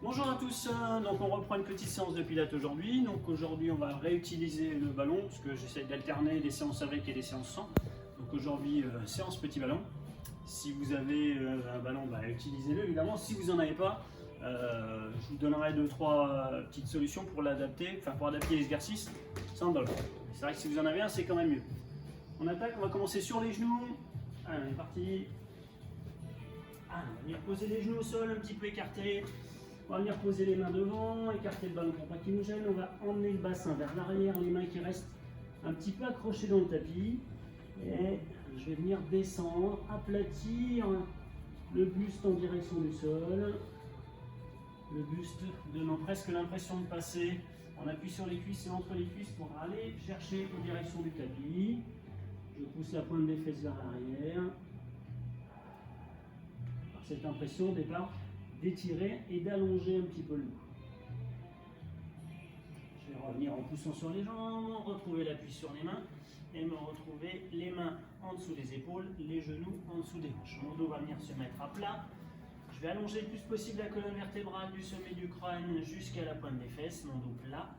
Bonjour à tous, donc on reprend une petite séance de pilates aujourd'hui. Donc aujourd'hui on va réutiliser le ballon parce que j'essaie d'alterner des séances avec et des séances sans. Donc aujourd'hui séance petit ballon. Si vous avez un ballon, utilisez-le évidemment. Si vous n'en avez pas, je vous donnerai 2-3 petites solutions pour l'adapter, pour adapter l'exercice sans ballon. C'est vrai que si vous en avez un, c'est quand même mieux. On attaque, on va commencer sur les genoux. Allez, on est parti. On va venir poser les genoux au sol, un petit peu écartés. On va venir poser les mains devant, écarter le ballon pour pas qu'il nous gêne. On va emmener le bassin vers l'arrière, les mains qui restent un petit peu accrochées dans le tapis. Et je vais venir descendre, aplatir le buste en direction du sol. Le buste donnant presque l'impression de passer. On appuie sur les cuisses et entre les cuisses pour aller chercher en direction du tapis. Je pousse la pointe des fesses vers l'arrière. Par cette impression au départ d'étirer et d'allonger un petit peu le dos. Je vais revenir en poussant sur les jambes, retrouver l'appui sur les mains et me retrouver les mains en dessous des épaules, les genoux en dessous des hanches. Mon dos va venir se mettre à plat. Je vais allonger le plus possible la colonne vertébrale du sommet du crâne jusqu'à la pointe des fesses, mon dos plat.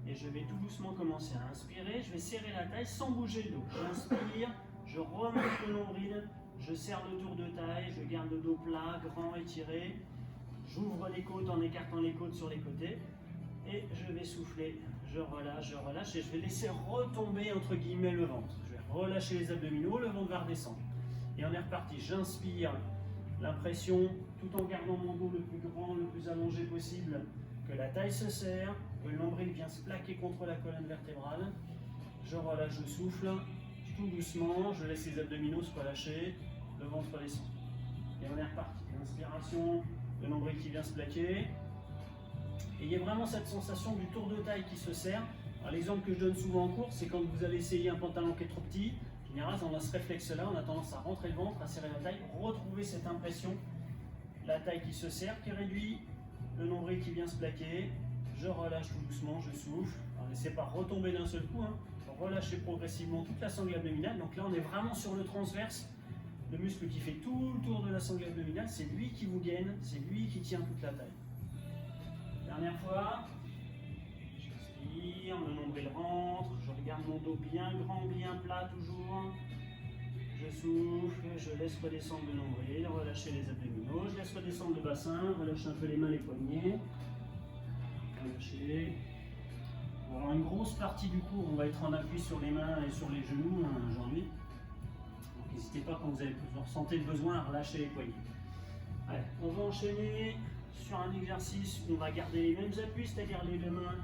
Et je vais tout doucement commencer à inspirer. Je vais serrer la taille sans bouger le dos. J'inspire, je remonte le nombril. Je serre le tour de taille, je garde le dos plat, grand, étiré. J'ouvre les côtes en écartant les côtes sur les côtés. Et je vais souffler, je relâche et je vais laisser retomber entre guillemets le ventre. Je vais relâcher les abdominaux, le ventre va redescendre. Et on est reparti, j'inspire l'impression, tout en gardant mon dos le plus grand, le plus allongé possible, que la taille se serre, que le nombril vient se plaquer contre la colonne vertébrale. Je relâche, je souffle. Tout doucement, je laisse les abdominaux se relâcher, le ventre descend. Et on est reparti. Inspiration, le nombril qui vient se plaquer. Et il y a vraiment cette sensation du tour de taille qui se serre. L'exemple que je donne souvent en cours, c'est quand vous avez essayé un pantalon qui est trop petit. En général, on a ce réflexe-là, on a tendance à rentrer le ventre, à serrer la taille, retrouver cette impression. La taille qui se serre, qui réduit, le nombril qui vient se plaquer. Je relâche tout doucement, je souffle. Alors, laissez pas retomber d'un seul coup. Relâchez progressivement toute la sangle abdominale. Donc là, on est vraiment sur le transverse. Le muscle qui fait tout le tour de la sangle abdominale, c'est lui qui vous gaine, c'est lui qui tient toute la taille. Dernière fois. J'inspire, le nombril rentre, je regarde mon dos bien grand, bien plat toujours. Je souffle, je laisse redescendre le nombril, relâcher les abdominaux, je laisse redescendre le bassin, relâche un peu les mains, les poignets. Relâchez. Alors une grosse partie du cours, on va être en appui sur les mains et sur les genoux aujourd'hui. Donc n'hésitez pas quand vous ressentez le besoin à relâcher les poignets. Allez, on va enchaîner sur un exercice où on va garder les mêmes appuis, c'est-à-dire les deux mains,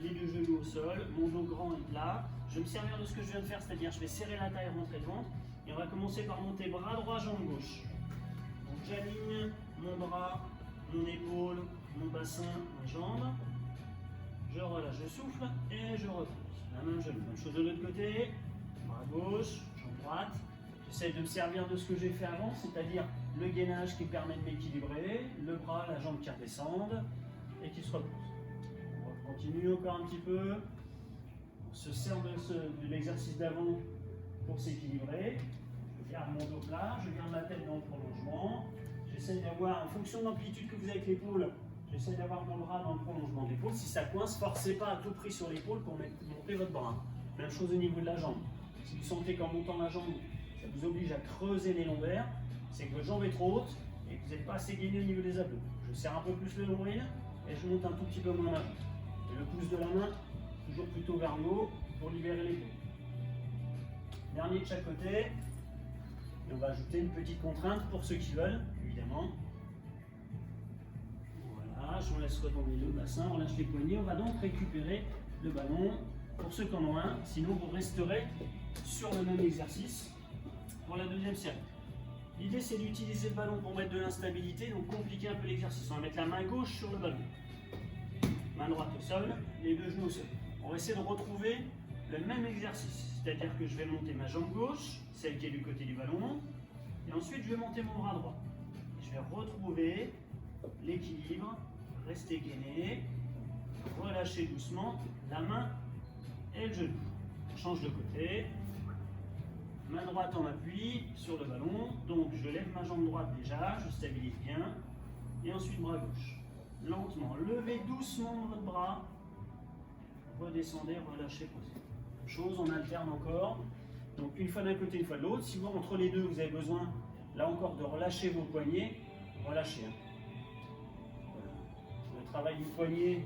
les deux genoux au sol, mon dos grand et plat. Je vais me servir de ce que je viens de faire, c'est-à-dire je vais serrer la taille, rentrer le ventre. Et on va commencer par monter bras droit, jambe gauche. Donc j'aligne mon bras, mon épaule, mon bassin, ma jambe. Je relâche, je souffle et je repose. La même chose de l'autre côté. Bras gauche, jambe droite. J'essaie de me servir de ce que j'ai fait avant, c'est-à-dire le gainage qui permet de m'équilibrer, le bras, la jambe qui redescendent et qui se repose. On continue encore un petit peu. On se sert de l'exercice d'avant pour s'équilibrer. Je garde mon dos plat, je garde la tête dans le prolongement. J'essaie d'avoir, en fonction de l'amplitude que vous avez avec l'épaule, j'essaie d'avoir mon bras dans le prolongement de l'épaule. Si ça coince, forcez pas à tout prix sur l'épaule pour monter votre bras. Même chose au niveau de la jambe. Si vous sentez qu'en montant la jambe, ça vous oblige à creuser les lombaires, c'est que votre jambe est trop haute et que vous n'êtes pas assez gainé au niveau des abdos. Je serre un peu plus le nombril et je monte un tout petit peu moins la jambe. Et le pouce de la main, toujours plutôt vers le haut pour libérer l'épaule. Dernier de chaque côté. Et on va ajouter une petite contrainte pour ceux qui veulent, évidemment. Voilà, je vous laisse retomber le bassin, on relâche les poignets. On va donc récupérer le ballon pour ceux qui en ont un. Sinon, vous resterez sur le même exercice pour la deuxième série. L'idée, c'est d'utiliser le ballon pour mettre de l'instabilité, donc compliquer un peu l'exercice. On va mettre la main gauche sur le ballon. Main droite au sol, les deux genoux au sol. On va essayer de retrouver le même exercice. C'est-à-dire que je vais monter ma jambe gauche, celle qui est du côté du ballon, et ensuite je vais monter mon bras droit. Et je vais retrouver l'équilibre, rester gainé, relâcher doucement la main et le genou. On change de côté. Main droite en appui sur le ballon, donc je lève ma jambe droite déjà, je stabilise bien, et ensuite bras gauche. lentement. Levez doucement votre bras. Redescendez, relâchez, posez. Même chose, on alterne encore. Donc une fois d'un côté, une fois de l'autre. Si vous, entre les deux, vous avez besoin, là encore, de relâcher vos poignets, relâchez. Voilà. Le travail du poignet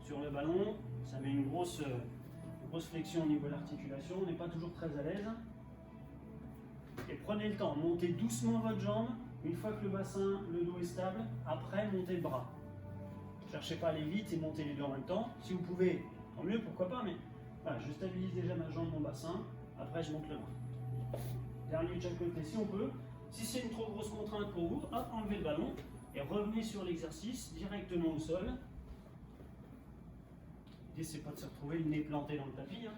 sur le ballon, ça met une grosse flexion au niveau de l'articulation. On n'est pas toujours très à l'aise. Et prenez le temps, montez doucement votre jambe. Une fois que le bassin, le dos est stable, après montez le bras. Ne cherchez pas à aller vite et montez les deux en même temps. Si vous pouvez, tant mieux, pourquoi pas, mais voilà, je stabilise déjà ma jambe, mon bassin. Après, je monte le bras. Dernier de chaque côté, si on peut. Si c'est une trop grosse contrainte pour vous, hop, enlevez le ballon et revenez sur l'exercice directement au sol. L'idée, c'est pas de se retrouver le nez planté dans le tapis. Hein.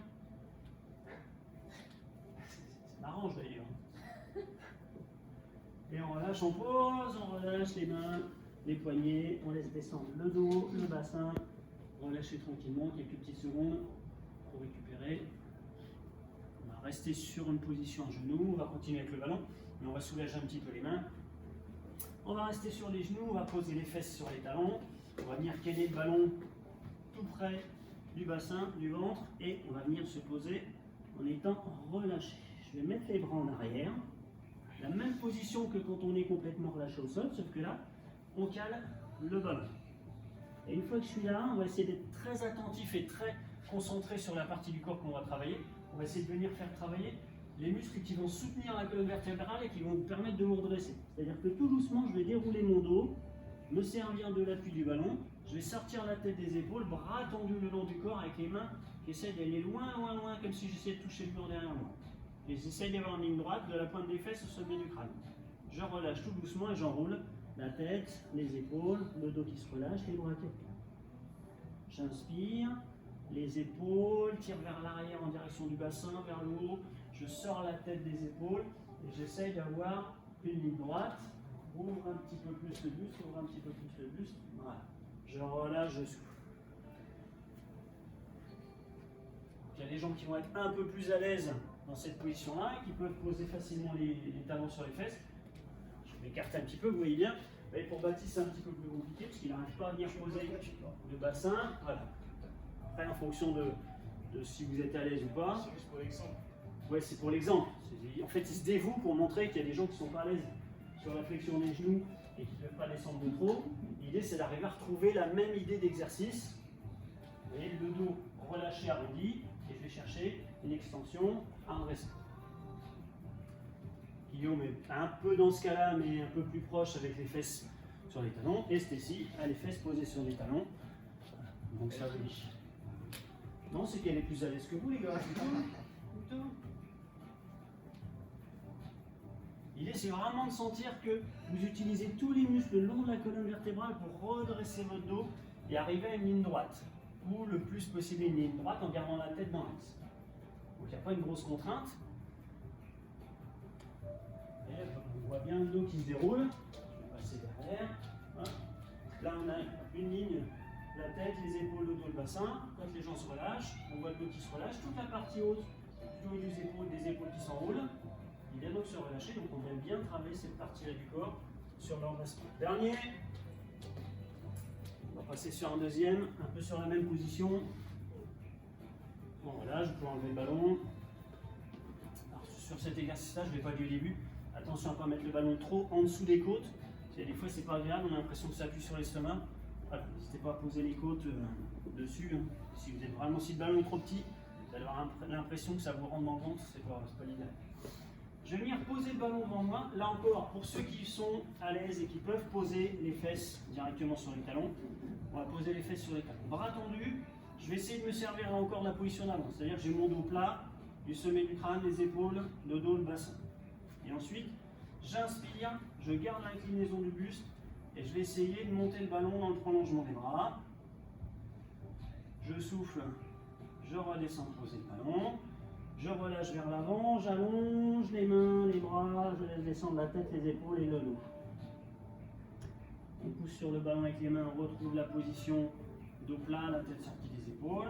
C'est marrant, je vais dire. Et on relâche, on pose, on relâche les mains, les poignets, on laisse descendre le dos, le bassin, relâchez tranquillement, quelques petites secondes pour récupérer. On va rester sur une position à genoux, on va continuer avec le ballon, mais on va soulager un petit peu les mains. On va rester sur les genoux, on va poser les fesses sur les talons, on va venir caler le ballon tout près du bassin, du ventre, et on va venir se poser en étant relâché. Je vais mettre les bras en arrière. La même position que quand on est complètement relâché au sol, sauf que là, on cale le ballon. Et une fois que je suis là, on va essayer d'être très attentif et très concentré sur la partie du corps qu'on va travailler. On va essayer de venir faire travailler les muscles qui vont soutenir la colonne vertébrale et qui vont vous permettre de vous redresser. C'est-à-dire que tout doucement, je vais dérouler mon dos, me servir de l'appui du ballon, je vais sortir la tête des épaules, bras tendus le long du corps avec les mains qui essaient d'aller loin, loin, loin, comme si j'essayais de toucher le mur derrière moi. Et j'essaye d'avoir une ligne droite de la pointe des fesses au sommet du crâne. Je relâche tout doucement et j'enroule la tête, les épaules, le dos qui se relâche, les bras qui reculent. J'inspire, les épaules tirent vers l'arrière en direction du bassin, vers le haut. Je sors la tête des épaules et j'essaye d'avoir une ligne droite. Ouvre un petit peu plus le buste, ouvre un petit peu plus le buste. Voilà. Je relâche, je souffle. Il y a des gens qui vont être un peu plus à l'aise dans cette position-là, qui peuvent poser facilement les talons sur les fesses. Je m'écarte un petit peu, vous voyez bien. Mais pour Baptiste, c'est un petit peu plus compliqué parce qu'il n'arrive pas à venir poser le bassin. Voilà. Après, en fonction de si vous êtes à l'aise ou pas. C'est juste pour l'exemple. Ouais, c'est pour l'exemple. En fait, il se dévoue pour montrer qu'il y a des gens qui ne sont pas à l'aise sur la flexion des genoux et qui ne peuvent pas descendre de trop. L'idée, c'est d'arriver à retrouver la même idée d'exercice. Vous voyez, le dos relâché, arrondi, et je vais chercher une extension, un dressement. Guillaume est un peu dans ce cas-là, mais un peu plus proche avec les fesses sur les talons. Et Stécie a les fesses posées sur les talons. Donc ça vous dit. Non, c'est qu'elle est plus à l'aise que vous, les gars. C'est tout. L'idée, c'est vraiment de sentir que vous utilisez tous les muscles le long de la colonne vertébrale pour redresser votre dos et arriver à une ligne droite. Ou le plus possible une ligne droite en gardant la tête dans l'axe. Donc il n'y a pas une grosse contrainte. Et on voit bien le dos qui se déroule. Je vais passer derrière. Hein. Là, on a une ligne, la tête, les épaules, le dos, le bassin. Quand les gens se relâchent, on voit le dos qui se relâche. Toute la partie haute, plutôt des épaules qui s'enroulent. Il vient donc se relâcher, donc on vient bien travailler cette partie-là du corps sur l'embrassement. Dernier, on va passer sur un deuxième, un peu sur la même position. Bon, voilà, je peux enlever le ballon. Alors, sur cet exercice-là, je ne l'ai pas dit au début. Attention à ne pas mettre le ballon trop en dessous des côtes. Des fois, c'est pas agréable, on a l'impression que ça appuie sur l'estomac. Voilà, n'hésitez pas à poser les côtes dessus. Hein. Si vous êtes vraiment, si le ballon est trop petit, vous allez avoir l'impression que ça vous rentre dans le ventre, c'est pas l'idéal. Je vais venir poser le ballon devant moi. Là encore, pour ceux qui sont à l'aise et qui peuvent poser les fesses directement sur les talons, on va poser les fesses sur les talons. Bras tendus, je vais essayer de me servir là encore de la position d'avant. C'est-à-dire que j'ai mon dos plat, du sommet du crâne, les épaules, le dos, le bassin. Et ensuite, j'inspire, je garde l'inclinaison du buste et je vais essayer de monter le ballon dans le prolongement des bras. Je souffle, je redescends poser le ballon. Je relâche vers l'avant, j'allonge les mains, les bras, je laisse descendre la tête, les épaules et le dos. On pousse sur le ballon avec les mains, on retrouve la position dos plat, la tête sortie des épaules.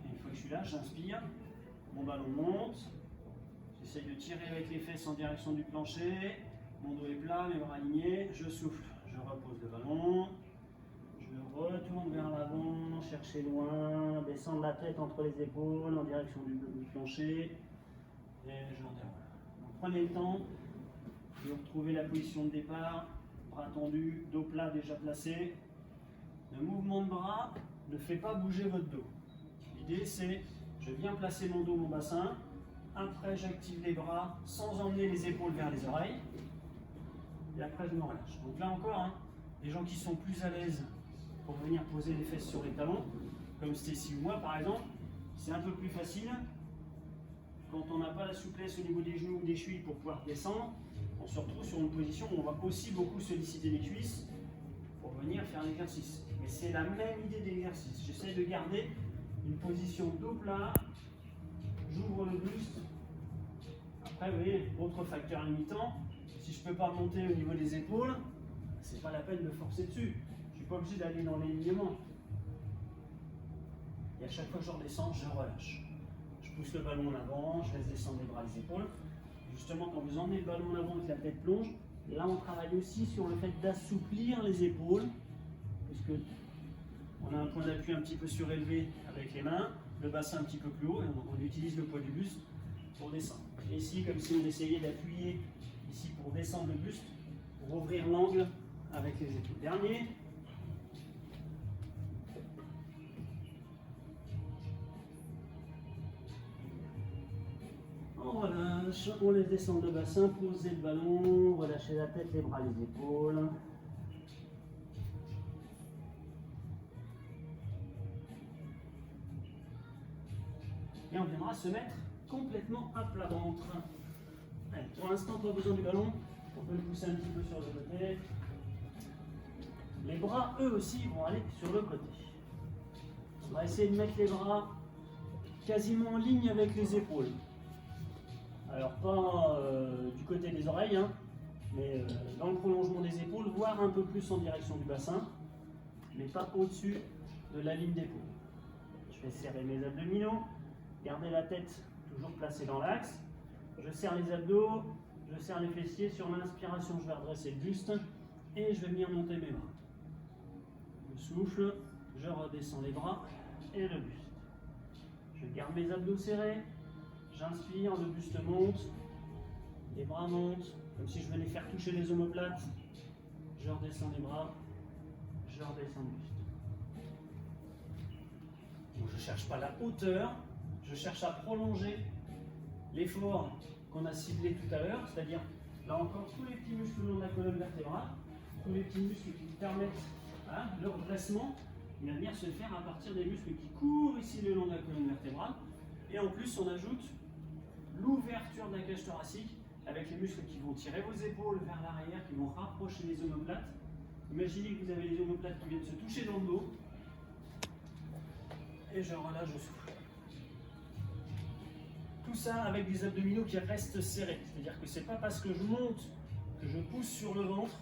Et une fois que je suis là, j'inspire, mon ballon monte. J'essaye de tirer avec les fesses en direction du plancher. Mon dos est plat, mes bras alignés. Je souffle, je repose le ballon. chercher loin, descendre la tête entre les épaules en direction du plancher. Et je redéroule. Donc prenez le temps de retrouver la position de départ, bras tendus, dos plat déjà placé. Le mouvement de bras ne fait pas bouger votre dos. L'idée c'est, je viens placer mon dos, mon bassin, après j'active les bras sans emmener les épaules vers les oreilles, et après je me relâche. Donc là encore, hein, les gens qui sont plus à l'aise pour venir poser les fesses sur les talons, comme Stacy ou moi par exemple, c'est un peu plus facile. Quand on n'a pas la souplesse au niveau des genoux ou des chevilles pour pouvoir descendre, on se retrouve sur une position où on va aussi beaucoup solliciter les cuisses pour venir faire l'exercice. Mais c'est la même idée d'exercice. J'essaie de garder une position dos plat, j'ouvre le buste. Après, vous voyez, autre facteur limitant, si je ne peux pas monter au niveau des épaules, c'est pas la peine de forcer dessus. Je ne suis pas obligé d'aller dans l'alignement. Et à chaque fois que je redescends, je relâche. Je pousse le ballon en avant, je laisse descendre les bras, les épaules. Justement, quand vous emmenez le ballon en avant et que la tête plonge, là on travaille aussi sur le fait d'assouplir les épaules, puisque on a un point d'appui un petit peu surélevé avec les mains, le bassin un petit peu plus haut, et on utilise le poids du buste pour descendre. Et ici, comme si on essayait d'appuyer ici pour descendre le buste, pour ouvrir l'angle avec les épaules. Dernier. On relâche, on laisse descendre le bassin, poser le ballon, relâcher la tête, les bras, les épaules. Et on viendra se mettre complètement à plat ventre. Allez, pour l'instant, pas besoin du ballon, on peut le pousser un petit peu sur le côté. Les bras, eux aussi, vont aller sur le côté. On va essayer de mettre les bras quasiment en ligne avec les épaules. Alors pas du côté des oreilles, hein, mais dans le prolongement des épaules, voire un peu plus en direction du bassin, mais pas au-dessus de la ligne d'épaule. Je vais serrer mes abdominaux, garder la tête toujours placée dans l'axe. Je serre les abdos, je serre les fessiers. Sur l'inspiration, je vais redresser le buste et je vais venir monter mes bras. Je souffle, je redescends les bras et le buste. Je garde mes abdos serrés. J'inspire, le buste monte, les bras montent, comme si je venais faire toucher les omoplates. Je redescends les bras, je redescends le buste. Donc je ne cherche pas la hauteur, je cherche à prolonger l'effort qu'on a ciblé tout à l'heure, c'est-à-dire là encore tous les petits muscles le long de la colonne vertébrale, tous les petits muscles qui permettent le redressement, il va venir se faire à partir des muscles qui courent ici le long de la colonne vertébrale. Et en plus, on ajoute l'ouverture de la cage thoracique avec les muscles qui vont tirer vos épaules vers l'arrière, qui vont rapprocher les omoplates. Imaginez que vous avez les omoplates qui viennent se toucher dans le dos. Et je relâche, je souffle. Tout ça avec des abdominaux qui restent serrés. C'est-à-dire que ce n'est pas parce que je monte que je pousse sur le ventre.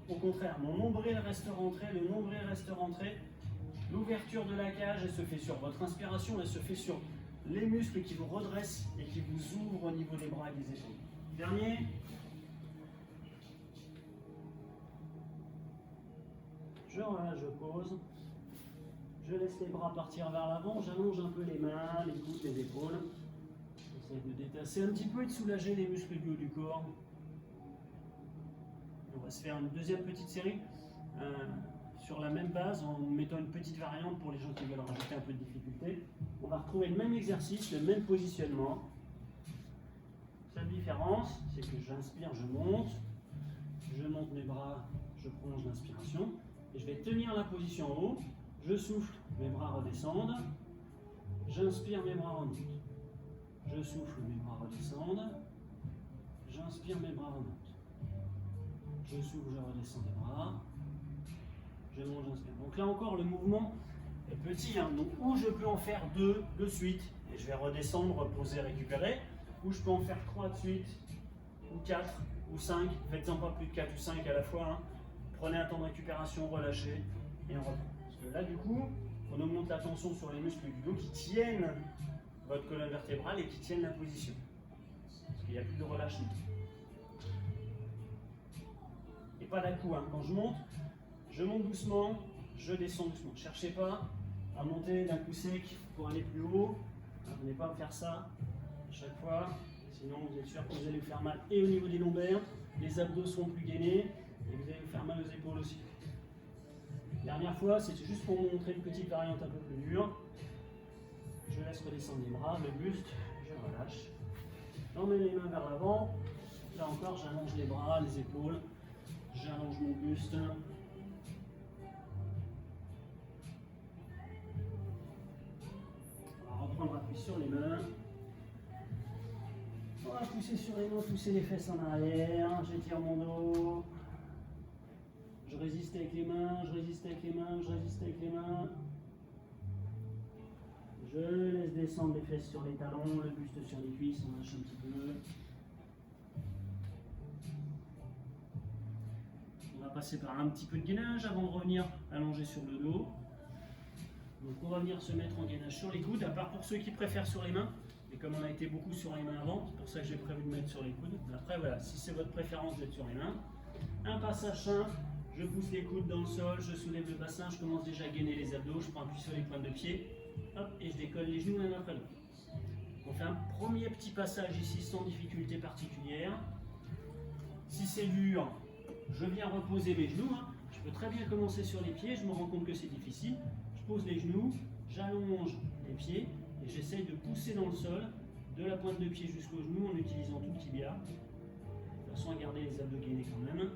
Au contraire, mon nombril reste rentré, le nombril reste rentré. L'ouverture de la cage, elle se fait sur votre inspiration, elle se fait sur les muscles qui vous redressent et qui vous ouvrent au niveau des bras et des épaules. Dernier. Je relâche, je pose. Je laisse les bras partir vers l'avant, j'allonge un peu les mains, les coudes, les épaules. J'essaie de détasser un petit peu et de soulager les muscles du haut du corps. On va se faire une deuxième petite série sur la même base en mettant une petite variante pour les gens qui veulent rajouter un peu de difficulté. On va retrouver le même exercice, le même positionnement. Seule différence, c'est que j'inspire, je monte mes bras, je prolonge l'inspiration et je vais tenir la position en haut. Je souffle, mes bras redescendent. J'inspire, mes bras remontent. Je souffle, mes bras redescendent. J'inspire, mes bras remontent. Je souffle, je redescends les bras. Je monte, j'inspire. Donc là encore, le mouvement est petit. Hein. Donc, ou je peux en faire 2 de suite, et je vais redescendre, reposer, récupérer. Ou je peux en faire 3 de suite, ou 4, ou 5. Faites-en pas plus de 4 ou 5 à la fois. Hein. Prenez un temps de récupération, relâchez, et on reprend. Parce que là, du coup, on augmente la tension sur les muscles du dos qui tiennent votre colonne vertébrale et qui tiennent la position. Parce qu'il n'y a plus de relâchement. Et pas d'un coup, hein. Quand je monte doucement, je descends doucement. Cherchez pas On va monter d'un coup sec pour aller plus haut. Vous n'allez pas faire ça à chaque fois, sinon vous êtes sûr que vous allez vous faire mal et au niveau des lombaires, les abdos seront plus gainés et vous allez vous faire mal aux épaules aussi. Dernière fois, c'était juste pour vous montrer une petite variante un peu plus dure. Je laisse redescendre les bras, le buste, je relâche. J'emmène les mains vers l'avant. Là encore, j'allonge les bras, les épaules, j'allonge mon buste. On va reprendre appui sur les mains. On va pousser sur les mains, pousser les fesses en arrière. J'étire mon dos. Je résiste avec les mains, je résiste avec les mains, je résiste avec les mains. Je laisse descendre les fesses sur les talons, le buste sur les cuisses, on lâche un petit peu. On va passer par un petit peu de gainage avant de revenir allongé sur le dos. Donc on va venir se mettre en gainage sur les coudes, à part pour ceux qui préfèrent sur les mains. Et comme on a été beaucoup sur les mains avant, c'est pour ça que j'ai prévu de mettre sur les coudes. Après voilà, si c'est votre préférence d'être sur les mains. Un passage simple. Je pousse les coudes dans le sol, je soulève le bassin, je commence déjà à gainer les abdos, je prends appui sur les pointes de pied, hop, et je décolle les genoux l'un après l'autre. On fait un premier petit passage ici sans difficulté particulière. Si c'est dur, je viens reposer mes genoux. Je peux très bien commencer sur les pieds, je me rends compte que c'est difficile. Je pose les genoux, j'allonge les pieds et j'essaye de pousser dans le sol de la pointe de pied jusqu'au genou en utilisant tout le tibia, de façon à garder les abdos gainés quand même.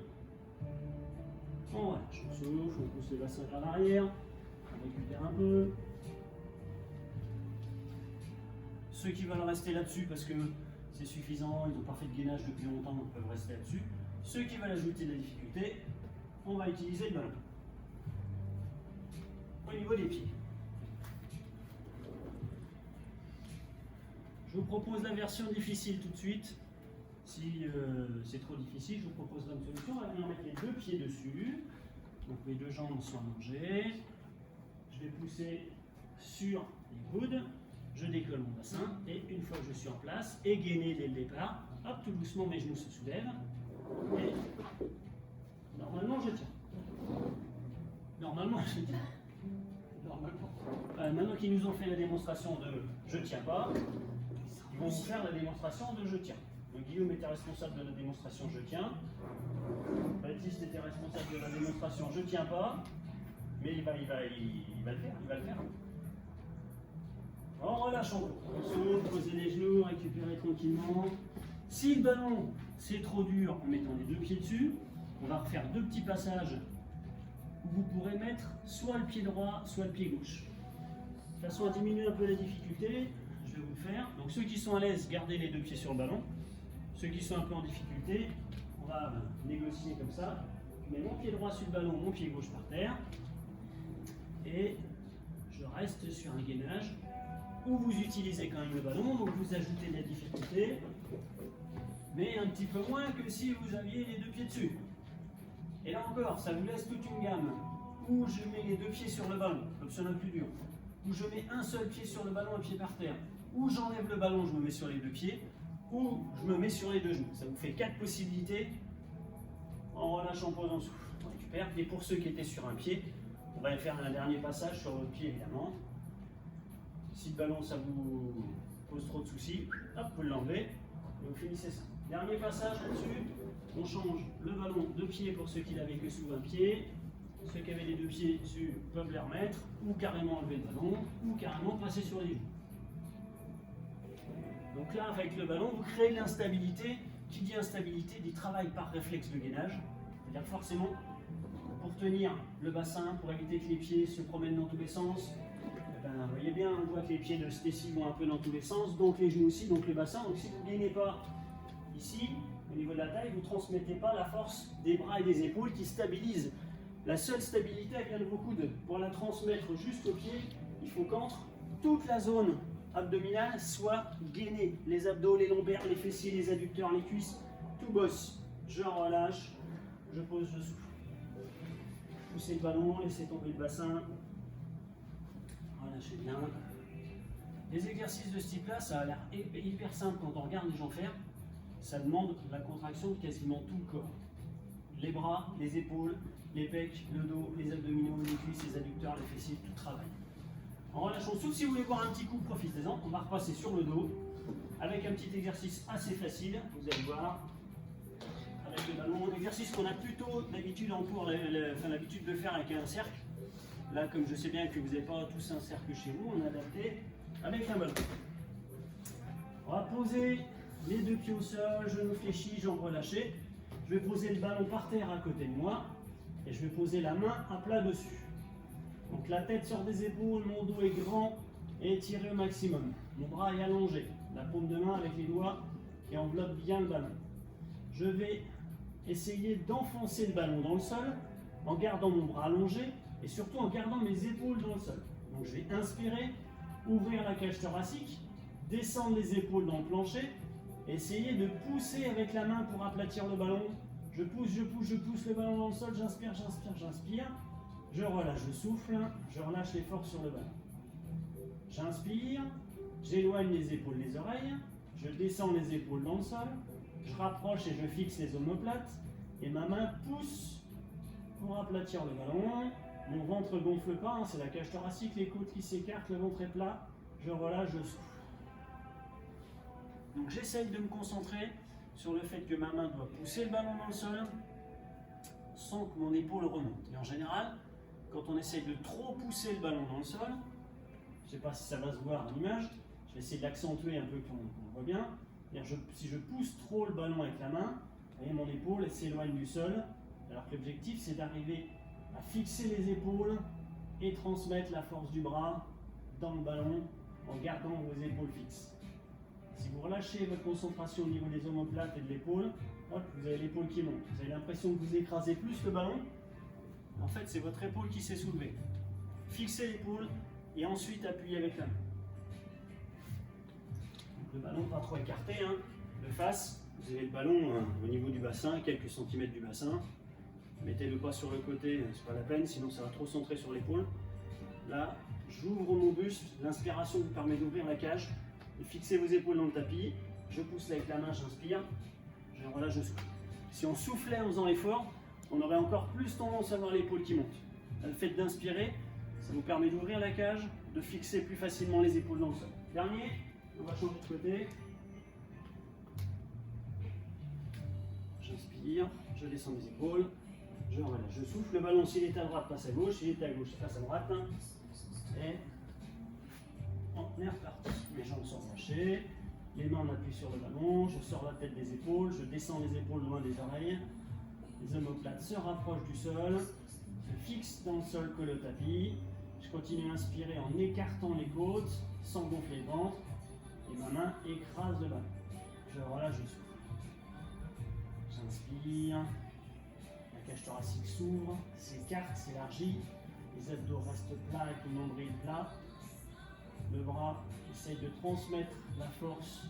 On relâche, on souffle, on pousse le bassin vers l'arrière, on récupère un peu. Ceux qui veulent rester là-dessus parce que c'est suffisant, ils n'ont pas fait de gainage depuis longtemps, donc peuvent rester là-dessus. Ceux qui veulent ajouter de la difficulté, on va utiliser le ballon. Au niveau des pieds. Je vous propose la version difficile tout de suite. Si c'est trop difficile, je vous proposerai une solution. On va venir mettre les deux pieds dessus. Donc mes deux jambes sont allongées. Je vais pousser sur les coudes. Je décolle mon bassin. Et une fois que je suis en place, et gainé dès le départ, hop, tout doucement mes genoux se soulèvent. Et normalement je tiens. Normalement je tiens. Normalement. Maintenant qu'ils nous ont fait la démonstration de je tiens pas, ils vont nous faire la démonstration de je tiens. Donc Guillaume était responsable de la démonstration je tiens. Baptiste était responsable de la démonstration je tiens pas. Mais il va le faire. On relâche encore. On souffle, poser les genoux, récupérer tranquillement. Si le ballon c'est trop dur en mettant les deux pieds dessus, on va refaire deux petits passages où vous pourrez mettre soit le pied droit, soit le pied gauche. De façon à diminuer un peu la difficulté, je vais vous le faire. Donc ceux qui sont à l'aise, gardez les deux pieds sur le ballon. Ceux qui sont un peu en difficulté, on va négocier comme ça. Je mets mon pied droit sur le ballon, mon pied gauche par terre. Et je reste sur un gainage où vous utilisez quand même le ballon, donc vous ajoutez de la difficulté, mais un petit peu moins que si vous aviez les deux pieds dessus. Et là encore, ça vous laisse toute une gamme où je mets les deux pieds sur le ballon, l'option la plus dure, où je mets un seul pied sur le ballon, un pied par terre, où j'enlève le ballon, je me mets sur les deux pieds, ou je me mets sur les deux genoux. Ça vous fait 4 possibilités. En relâchant, en posant, souffle, on récupère. Et pour ceux qui étaient sur un pied, on va faire un dernier passage sur l'autre pied évidemment. Si le ballon ça vous pose trop de soucis, hop, vous l'enlevez et vous finissez ça. Dernier passage là-dessus, on change le ballon de pied pour ceux qui l'avaient que sous un pied. Ceux qui avaient les deux pieds dessus peuvent les remettre, ou carrément enlever le ballon, ou carrément passer sur les genoux. Donc là, avec le ballon, vous créez l'instabilité. Qui dit instabilité dit travail par réflexe de gainage. C'est-à-dire forcément, pour tenir le bassin, pour éviter que les pieds se promènent dans tous les sens, vous voyez bien, on voit que les pieds de Stacy vont un peu dans tous les sens, donc les genoux aussi, donc le bassin. Donc si vous ne gainez pas ici, au niveau de la taille, vous ne transmettez pas la force des bras et des épaules qui stabilisent. La seule stabilité, elle vient de vos coudes. Pour la transmettre jusqu'aux pieds, il faut qu'entre toute la zone abdominale soit gainée. Les abdos, les lombaires, les fessiers, les adducteurs, les cuisses, tout bosse. Je relâche, je pose, je souffle. Poussez le ballon, laissez tomber le bassin. Relâchez bien. Les exercices de ce type-là, ça a l'air hyper simple quand on regarde les gens faire. Ça demande la contraction de quasiment tout le corps. Les bras, les épaules, les pecs, le dos, les abdominaux, les cuisses, les adducteurs, les fessiers, tout travaille. En relâchant, sauf si vous voulez boire un petit coup, profitez-en. On va repasser sur le dos avec un petit exercice assez facile, vous allez voir. Avec le ballon, un exercice qu'on a plutôt d'habitude en cours, l'habitude de faire avec un cercle. Là, comme je sais bien que vous n'avez pas tous un cercle chez vous, on a adapté avec un ballon. On va poser les deux pieds au sol, genoux fléchis, jambes relâchées. Je vais poser le ballon par terre à côté de moi et je vais poser la main à plat dessus. Donc la tête sort des épaules, mon dos est grand et étiré au maximum. Mon bras est allongé, la paume de main avec les doigts qui enveloppent bien le ballon. Je vais essayer d'enfoncer le ballon dans le sol en gardant mon bras allongé et surtout en gardant mes épaules dans le sol. Donc je vais inspirer, ouvrir la cage thoracique, descendre les épaules dans le plancher, et essayer de pousser avec la main pour aplatir le ballon. Je pousse le ballon dans le sol, j'inspire, je relâche, je souffle, je relâche les forces sur le ballon. J'inspire, j'éloigne les épaules des oreilles, je descends les épaules dans le sol, je rapproche et je fixe les omoplates, et ma main pousse pour aplatir le ballon. Mon ventre gonfle pas, c'est la cage thoracique, les côtes qui s'écartent, le ventre est plat, je relâche, je souffle. Donc j'essaye de me concentrer sur le fait que ma main doit pousser le ballon dans le sol sans que mon épaule remonte. Et en général, quand on essaye de trop pousser le ballon dans le sol, je ne sais pas si ça va se voir à l'image, je vais essayer de l'accentuer un peu qu'on voit bien. Si je pousse trop le ballon avec la main, vous voyez, mon épaule s'éloigne du sol, alors que l'objectif c'est d'arriver à fixer les épaules et transmettre la force du bras dans le ballon en gardant vos épaules fixes. Si vous relâchez votre concentration au niveau des omoplates et de l'épaule, vous avez l'épaule qui monte. Vous avez l'impression que vous écrasez plus le ballon. En fait, c'est votre épaule qui s'est soulevée. Fixez l'épaule et ensuite appuyez avec la main. Donc, le ballon pas trop écarté, de face. Vous avez le ballon au niveau du bassin, quelques centimètres du bassin. Mettez-le pas sur le côté, c'est pas la peine, sinon ça va trop centrer sur l'épaule. Là, j'ouvre mon buste, l'inspiration vous permet d'ouvrir la cage. Et fixez vos épaules dans le tapis, je pousse avec la main, j'inspire, je relâche, je souffle. Si on soufflait en faisant l'effort, on aurait encore plus tendance à avoir l'épaule qui monte. Le fait d'inspirer, ça vous permet d'ouvrir la cage, de fixer plus facilement les épaules dans le sol. Dernier, on va changer de côté. J'inspire, je descends mes épaules, je relâche, je souffle. Le ballon, s'il est à droite, passe à gauche, s'il est à gauche, passe à droite. Et on est reparti. Mes jambes sont relâchées, les mains on appuie sur le ballon, je sors la tête des épaules, je descends les épaules loin des oreilles, les omoplates se rapprochent du sol, je fixe dans le sol que le tapis, je continue à inspirer en écartant les côtes, sans gonfler le ventre, et ma main écrase le ballon. Je relâche, je souffle. J'inspire, la cage thoracique s'ouvre, s'écarte, s'élargit, les abdos restent plats avec le nombril plat. Le bras essaye de transmettre la force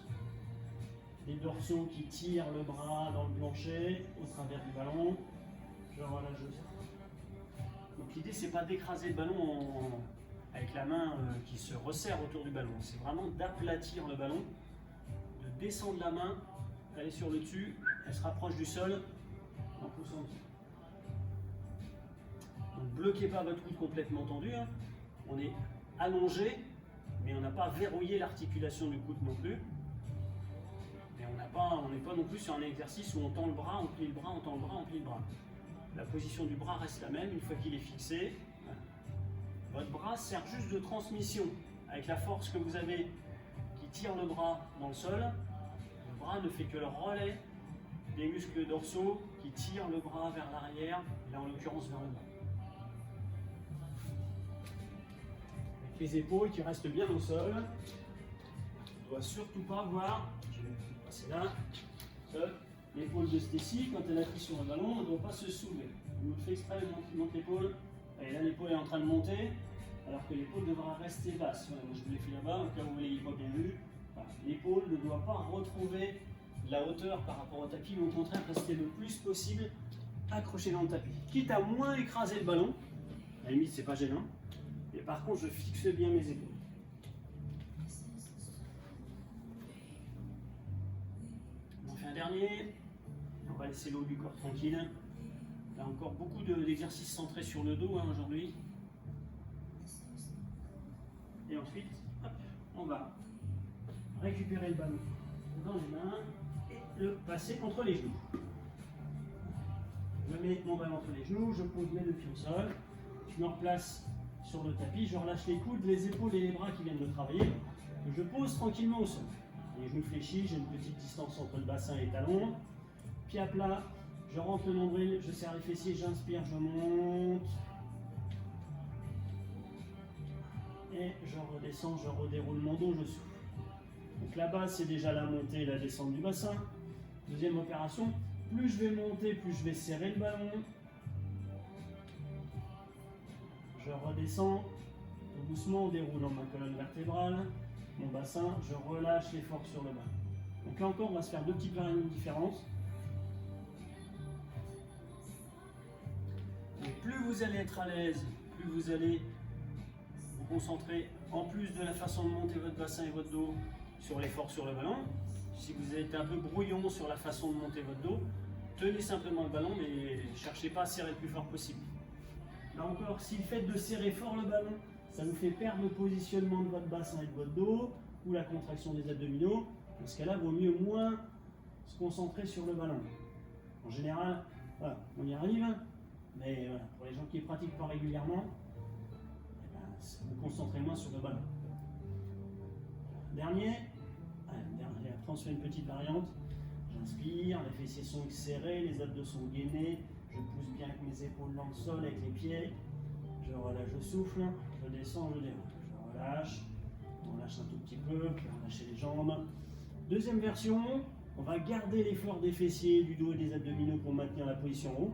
des dorsaux qui tirent le bras dans le plancher au travers du ballon. Je relâche, je souffle. Donc l'idée c'est pas d'écraser le ballon avec la main qui se resserre autour du ballon. C'est vraiment d'aplatir le ballon, de descendre la main, aller sur le dessus, elle se rapproche du sol en poussant dessus. Donc bloquez pas votre coude complètement tendu. On est allongé, mais on n'a pas verrouillé l'articulation du coude non plus. Mais on n'est pas non plus sur un exercice où on tend le bras, on plie le bras, on tend le bras, on plie le bras. La position du bras reste la même une fois qu'il est fixé. Votre bras sert juste de transmission. Avec la force que vous avez qui tire le bras dans le sol, le bras ne fait que le relais des muscles dorsaux qui tirent le bras vers l'arrière, là en l'occurrence vers le bas. Les épaules qui restent bien au sol. On ne doit surtout pas voir, je vais passer là, l'épaule de Stécie, quand elle appuie sur le ballon, ne doit pas se soulever. On fait exprès, on monte l'épaule, et là l'épaule est en train de monter, alors que l'épaule devra rester basse. Voilà, moi je vous l'ai fait là-bas, au cas où vous ne l'ayez pas bien vu. Voilà. L'épaule ne doit pas retrouver la hauteur par rapport au tapis, mais au contraire rester le plus possible accroché dans le tapis. Quitte à moins écraser le ballon, à la limite c'est pas gênant. Et par contre, je fixe bien mes épaules. On en fait un dernier. On va laisser le haut du corps tranquille. Il y a encore beaucoup d'exercices centrés sur le dos aujourd'hui. Et ensuite, hop, on va récupérer le ballon dans les mains et le passer entre les genoux. Je mets mon ballon entre les genoux, je pose mes deux pieds au sol, je me replace sur le tapis, je relâche les coudes, les épaules et les bras qui viennent de travailler. Je pose tranquillement au sol. Les genoux fléchis, j'ai une petite distance entre le bassin et les talons. Pied à plat, je rentre le nombril, je serre les fessiers, j'inspire, je monte. Et je redescends, je redéroule mon dos, je souffle. Donc la base, c'est déjà la montée et la descente du bassin. Deuxième opération, plus je vais monter, plus je vais serrer le ballon. Je redescends, tout doucement en déroulant ma colonne vertébrale, mon bassin, je relâche l'effort sur le bas. Donc là encore, on va se faire deux petites variantes différentes. Et plus vous allez être à l'aise, plus vous allez vous concentrer, en plus de la façon de monter votre bassin et votre dos, sur l'effort sur le ballon. Si vous êtes un peu brouillon sur la façon de monter votre dos, tenez simplement le ballon, mais ne cherchez pas à serrer le plus fort possible. Là encore, si le fait de serrer fort le ballon, ça vous fait perdre le positionnement de votre bassin et de votre dos, ou la contraction des abdominaux, dans ce cas-là, il vaut mieux moins se concentrer sur le ballon. En général, voilà, on y arrive, mais voilà, pour les gens qui ne pratiquent pas régulièrement, eh ben, vous concentrez moins sur le ballon. Dernier, après on se fait une petite variante. J'inspire, les fessiers sont serrés, les abdos sont gainés, je pousse bien avec mes épaules dans le sol, avec les pieds. Je relâche, je souffle, je descends, je déroule. Je relâche, on lâche un tout petit peu, puis on lâche les jambes. Deuxième version, on va garder l'effort des fessiers, du dos et des abdominaux pour maintenir la position en haut.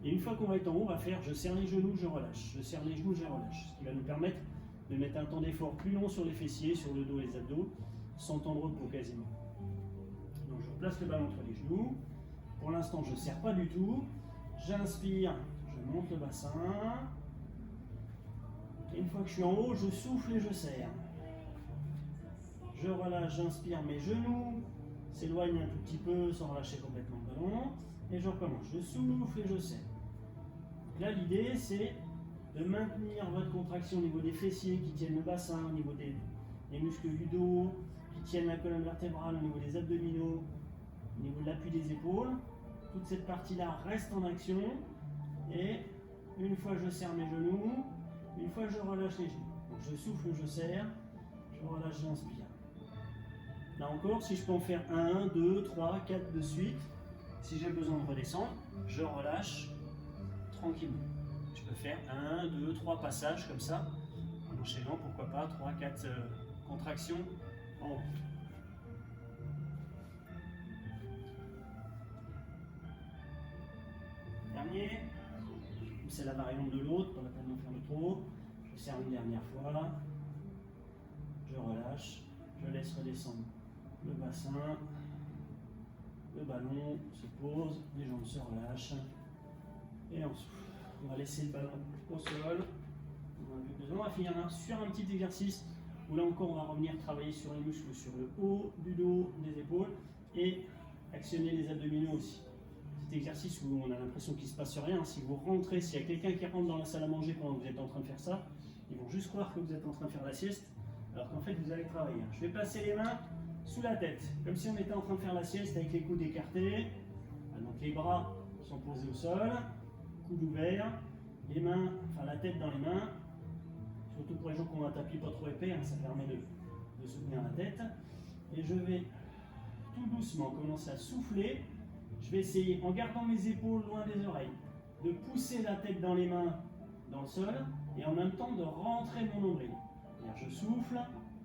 Et une fois qu'on va être en haut, on va faire je serre les genoux, je relâche. Je serre les genoux, je relâche. Ce qui va nous permettre de mettre un temps d'effort plus long sur les fessiers, sur le dos et les abdos, sans temps de repos quasiment. Donc je replace le ballon entre les genoux. Pour l'instant, je ne serre pas du tout. J'inspire, je monte le bassin. Et une fois que je suis en haut, je souffle et je serre. Je relâche, j'inspire, mes genoux s'éloignent un tout petit peu sans relâcher complètement le ballon. Et je recommence, je souffle et je serre. Donc là, l'idée, c'est de maintenir votre contraction au niveau des fessiers qui tiennent le bassin, au niveau des muscles du dos, qui tiennent la colonne vertébrale, au niveau des abdominaux, au niveau de l'appui des épaules. Toute cette partie-là reste en action. Et une fois que je serre mes genoux, une fois que je relâche les genoux. Donc je souffle, je serre, je relâche, j'inspire. Là encore, si je peux en faire 1, 2, 3, 4 de suite, si j'ai besoin de redescendre, je relâche tranquillement. Je peux faire 1, 2, 3 passages comme ça, en enchaînant, pourquoi pas, 3, 4 contractions en haut. Dernier, c'est la variante de l'autre, pas la peine d'en faire de trop. Je serre une dernière fois, je relâche, je laisse redescendre le bassin, le ballon se pose, les jambes se relâchent et on souffle. On va laisser le ballon au sol. On va finir sur un petit exercice où là encore on va revenir travailler sur les muscles sur le haut du dos, des épaules et actionner les abdominaux aussi. Cet exercice où on a l'impression qu'il ne se passe rien, si vous rentrez, s'il y a quelqu'un qui rentre dans la salle à manger pendant que vous êtes en train de faire ça, ils vont juste croire que vous êtes en train de faire la sieste alors qu'en fait vous allez travailler. Je vais placer les mains sous la tête, comme si on était en train de faire la sieste avec les coudes écartés. Donc les bras sont posés au sol, coudes ouverts, les mains, enfin la tête dans les mains, surtout pour les gens qui ont un tapis pas trop épais, ça permet de soutenir la tête. Et je vais tout doucement commencer à souffler. Je vais essayer, en gardant mes épaules loin des oreilles, de pousser la tête dans les mains dans le sol et en même temps de rentrer mon nombril. Je souffle,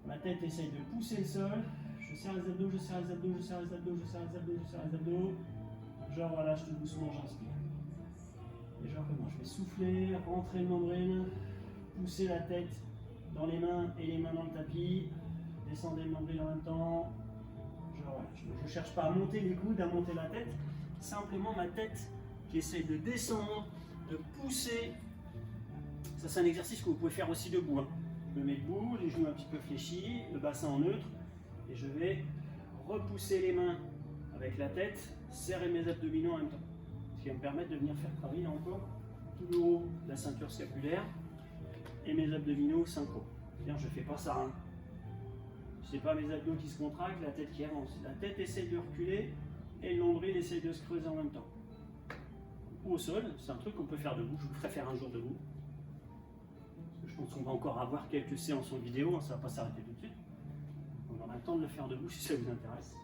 ma tête essaye de pousser le sol, je serre les abdos, je serre les abdos, je serre les abdos, je serre les abdos, je serre les abdos, je relâche tout doucement, j'inspire. Et je recommence, je vais souffler, rentrer le nombril, pousser la tête dans les mains et les mains dans le tapis, descendez le nombril en même temps, je relâche. Je ne cherche pas à monter les coudes, à monter la tête, simplement ma tête qui essaye de descendre, de pousser. Ça c'est un exercice que vous pouvez faire aussi debout. Je me mets debout, les genoux un petit peu fléchis, le bassin en neutre, et je vais repousser les mains avec la tête, serrer mes abdominaux en même temps. Ce qui va me permettre de venir faire travailler encore tout le haut de la ceinture scapulaire et mes abdominaux synchro. Bien, je ne fais pas ça. Hein. Ce n'est pas mes abdos qui se contractent, la tête qui avance. La tête essaie de reculer et le nombril essaie de se creuser en même temps. Ou au sol, c'est un truc qu'on peut faire debout. Je vous ferai faire un jour debout. Parce que je pense qu'on va encore avoir quelques séances en vidéo, hein, ça ne va pas s'arrêter tout de suite. On aura le temps de le faire debout si ça vous intéresse.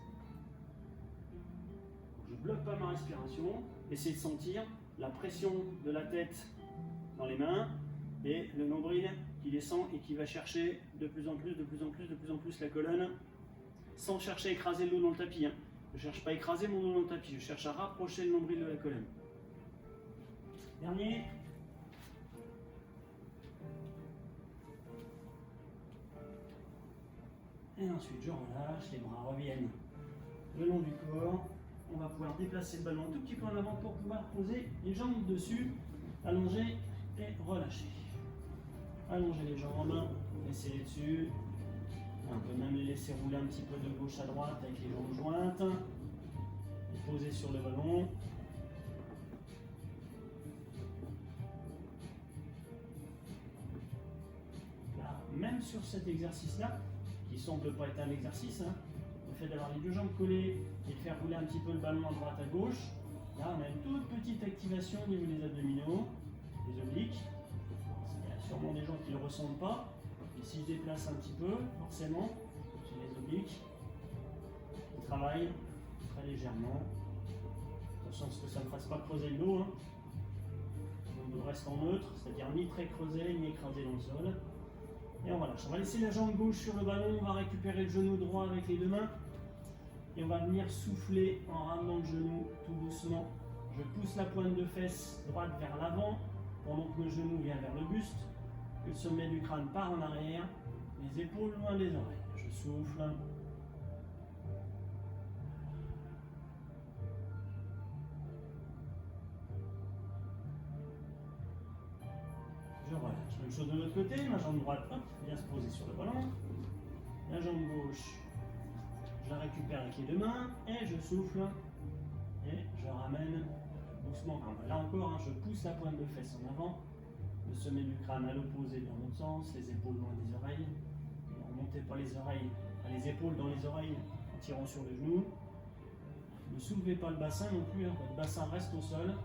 Je bloque pas ma respiration, essayez de sentir la pression de la tête dans les mains et le nombril qui descend et qui va chercher de plus en plus la colonne sans chercher à écraser le dos dans le tapis. Hein. Je ne cherche pas à écraser mon dos dans le tapis, je cherche à rapprocher le nombril de la colonne. Dernier. Et ensuite je relâche, les bras reviennent le long du corps. On va pouvoir déplacer le ballon un tout petit peu en avant pour pouvoir poser les jambes dessus, allonger et relâcher. Allongez les jambes, laissez-les dessus. On peut même les laisser rouler un petit peu de gauche à droite avec les jambes jointes. Et poser sur le ballon. Là, même sur cet exercice-là, qui semble pas être un exercice, hein, le fait d'avoir les deux jambes collées et de faire rouler un petit peu le ballon à droite à gauche, là on a une toute petite activation au niveau des abdominaux, des obliques. Il y a sûrement des gens qui ne le ressentent pas, et si je déplace un petit peu, forcément, j'ai les obliques qui travaillent très légèrement. Attention à ce que ça ne fasse pas creuser le dos. Hein. Le dos reste en neutre, c'est-à-dire ni très creusé, ni écrasé dans le sol. Et on relâche. On va laisser la jambe gauche sur le ballon, on va récupérer le genou droit avec les deux mains. Et on va venir souffler en ramenant le genou tout doucement. Je pousse la pointe de fesse droite vers l'avant, pendant que le genou vient vers le buste, que le sommet du crâne part en arrière, les épaules loin des oreilles. Je souffle. Je relâche. Même chose de l'autre côté, ma jambe droite hop, vient se poser sur le ballon. La jambe gauche, je la récupère avec les deux mains et je souffle et je ramène doucement. Là encore, hein, je pousse la pointe de fesse en avant, le sommet du crâne à l'opposé dans l'autre sens, les épaules loin des oreilles. Ne remontez pas les oreilles, les épaules dans les oreilles en tirant sur les genoux. Ne soulevez pas le bassin non plus, hein, votre bassin reste au sol.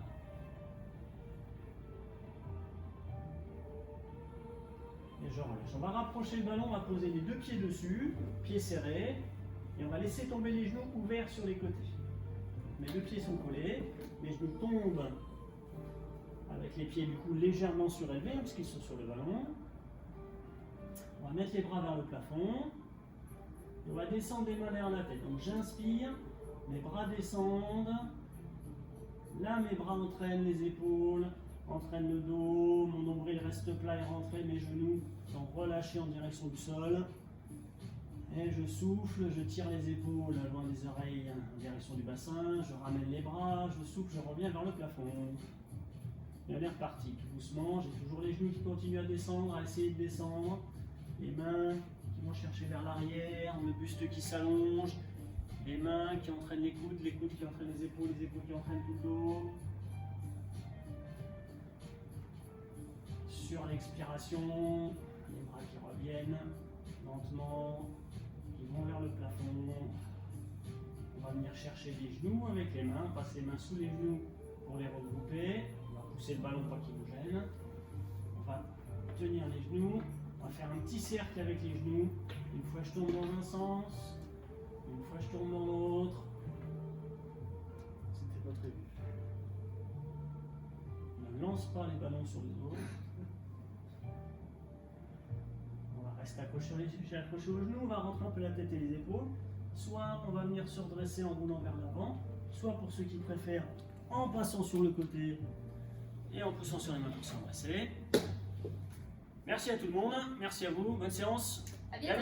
Et je relâche. On va rapprocher le ballon, on va poser les deux pieds dessus, pieds serrés, et on va laisser tomber les genoux ouverts sur les côtés. Mes deux pieds sont collés, mes genoux tombent avec les pieds du coup légèrement surélevés, parce qu'ils sont sur le ballon. On va mettre les bras vers le plafond, et on va descendre les mains derrière la tête. Donc j'inspire, mes bras descendent, là mes bras entraînent les épaules, entraîne le dos, mon nombril reste plat et rentré, mes genoux sont relâchés en direction du sol. Et je souffle, je tire les épaules loin des oreilles en direction du bassin, je ramène les bras, je souffle, je reviens vers le plafond. Et on est reparti tout doucement, j'ai toujours les genoux qui continuent à descendre, à essayer de descendre, les mains qui vont chercher vers l'arrière, le buste qui s'allonge, les mains qui entraînent les coudes qui entraînent les épaules qui entraînent tout le dos. Sur l'expiration, les bras qui reviennent lentement, qui vont vers le plafond. On va venir chercher les genoux avec les mains, on passe les mains sous les genoux pour les regrouper. On va pousser le ballon pour qu'il vous gêne. On va tenir les genoux, on va faire un petit cercle avec les genoux. Une fois je tourne dans un sens, une fois je tourne dans l'autre. C'était pas prévu. On ne lance pas les ballons sur les autres. Reste accroché aux genoux, on va rentrer un peu la tête et les épaules. Soit on va venir se redresser en roulant vers l'avant, soit pour ceux qui préfèrent en passant sur le côté et en poussant sur les mains pour s'embrasser. Merci à tout le monde, merci à vous, bonne séance. À bientôt.